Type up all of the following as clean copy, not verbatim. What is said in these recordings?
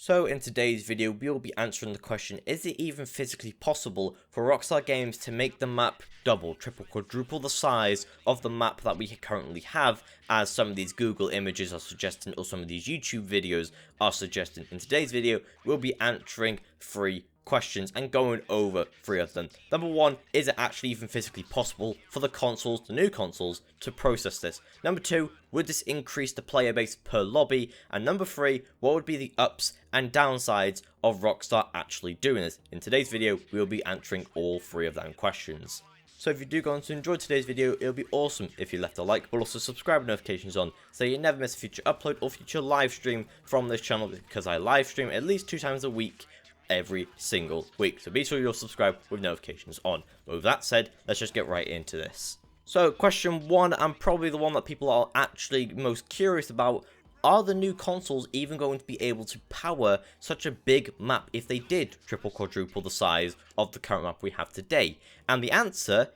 So in today's video, we will be answering the question, is it even physically possible for Rockstar Games to make the map double, triple, quadruple the size of the map that we currently have, as some of these Google images are suggesting or some of these YouTube videos are suggesting. In today's video, we'll be answering 3 questions and going over 3 of them. Number 1, is it actually even physically possible for the consoles, the new consoles, to process this? Number 2, would this increase the player base per lobby? And number 3, what would be the ups and downsides of Rockstar actually doing this? In today's video, we'll be answering all 3 of them questions. So if you do go on to enjoy today's video, it'll be awesome if you left a like, but also subscribe with notifications on so you never miss a future upload or future live stream from this channel, because I live stream at least 2 times a week every single week. So be sure you're subscribed with notifications on. But with that said, let's just get right into this. So question 1, and probably the one that people are actually most curious about: are the new consoles even going to be able to power such a big map if they did triple, quadruple the size of the current map we have today? And the answer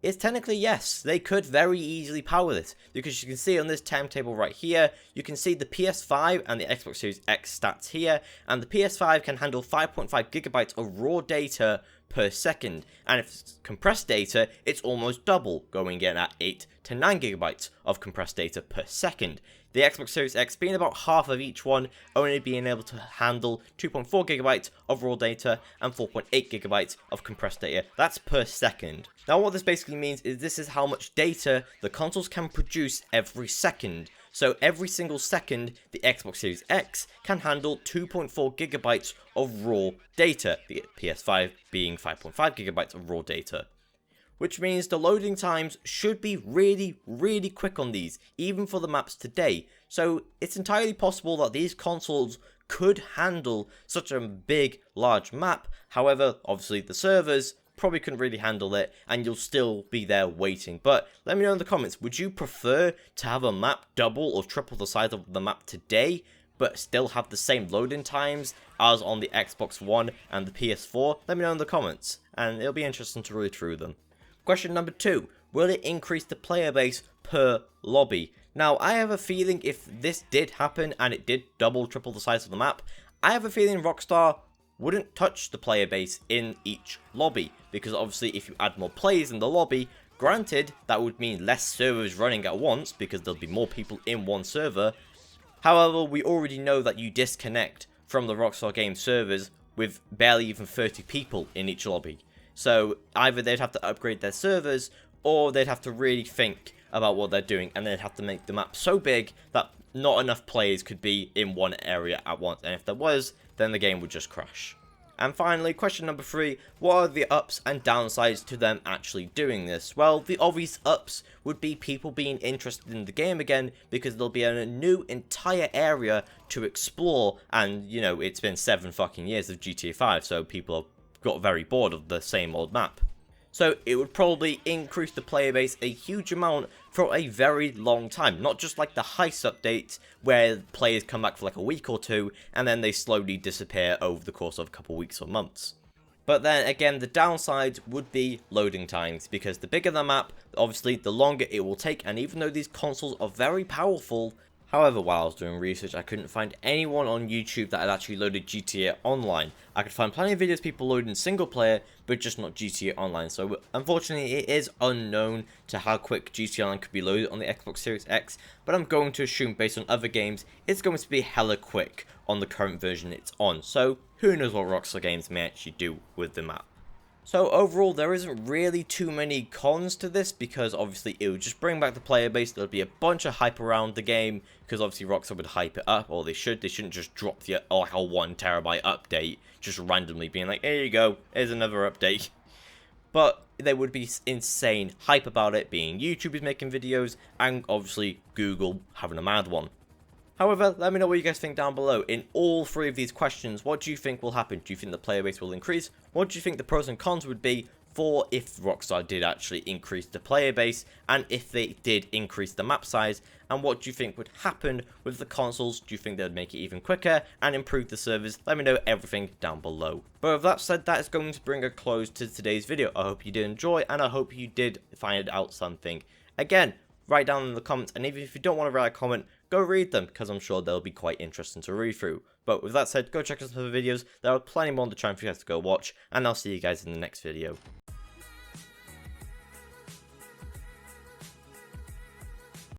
is technically yes, they could very easily power this, because you can see on this timetable right here, you can see the PS5 and the Xbox Series X stats here, and the PS5 can handle 5.5 gigabytes of raw data per second, and if it's compressed data, it's almost double, going in at 8 to 9 gigabytes of compressed data per second. The Xbox Series X being about half of each one, only being able to handle 2.4 gigabytes of raw data and 4.8 gigabytes of compressed data. That's per second. Now what this basically means is this is how much data the consoles can produce every second. So every single second, the Xbox Series X can handle 2.4 gigabytes of raw data, the PS5 being 5.5 gigabytes of raw data. Which means the loading times should be really quick on these, even for the maps today. So it's entirely possible that these consoles could handle such a big, large map. However, obviously the servers probably couldn't really handle it, and you'll still be there waiting. But let me know in the comments, would you prefer to have a map double or triple the size of the map today, but still have the same loading times as on the Xbox One and the PS4? Let me know in the comments, and it'll be interesting to read through them. Question number 2, will it increase the player base per lobby? Now, I have a feeling if this did happen and it did double, triple the size of the map, I have a feeling Rockstar wouldn't touch the player base in each lobby, because obviously if you add more players in the lobby, granted, that would mean less servers running at once, because there'll be more people in one server. However, we already know that you disconnect from the Rockstar Games servers with barely even 30 people in each lobby. So either they'd have to upgrade their servers, or they'd have to really think about what they're doing, and they'd have to make the map so big that not enough players could be in one area at once. And if there was, then the game would just crash. And finally, question number 3, what are the ups and downsides to them actually doing this? Well, the obvious ups would be people being interested in the game again, because there'll be a new entire area to explore, and you know, it's been 7 fucking years of GTA 5, so people are got very bored of the same old map. So it would probably increase the player base a huge amount for a very long time. Not just like the heist updates where players come back for like a week or 2 and then they slowly disappear over the course of a couple weeks or months. But then again, the downsides would be loading times, because the bigger the map, obviously the longer it will take. And even though these consoles are very powerful, however, while I was doing research, I couldn't find anyone on YouTube that had actually loaded GTA Online. I could find plenty of videos people loading single player, but just not GTA Online. So unfortunately, it is unknown to how quick GTA Online could be loaded on the Xbox Series X, but I'm going to assume based on other games, it's going to be hella quick on the current version it's on. So who knows what Rockstar Games may actually do with the map. So overall, there isn't really too many cons to this, because obviously it would just bring back the player base. There'll be a bunch of hype around the game, because obviously Rockstar would hype it up, or they should. They shouldn't just drop the like a 1 terabyte update, just randomly being like, here you go, here's another update. But there would be insane hype about it, being YouTubers making videos, and obviously Google having a mad one. However, let me know what you guys think down below. In all 3 of these questions, what do you think will happen? Do you think the player base will increase? What do you think the pros and cons would be for if Rockstar did actually increase the player base, and if they did increase the map size? And what do you think would happen with the consoles? Do you think they would make it even quicker and improve the servers? Let me know everything down below. But with that said, that is going to bring a close to today's video. I hope you did enjoy, and I hope you did find out something. Again, write down in the comments, and even if you don't want to write a comment, go read them, because I'm sure they'll be quite interesting to read through. But with that said, go check out some other videos. There are plenty more on the channel for you guys to go watch, and I'll see you guys in the next video.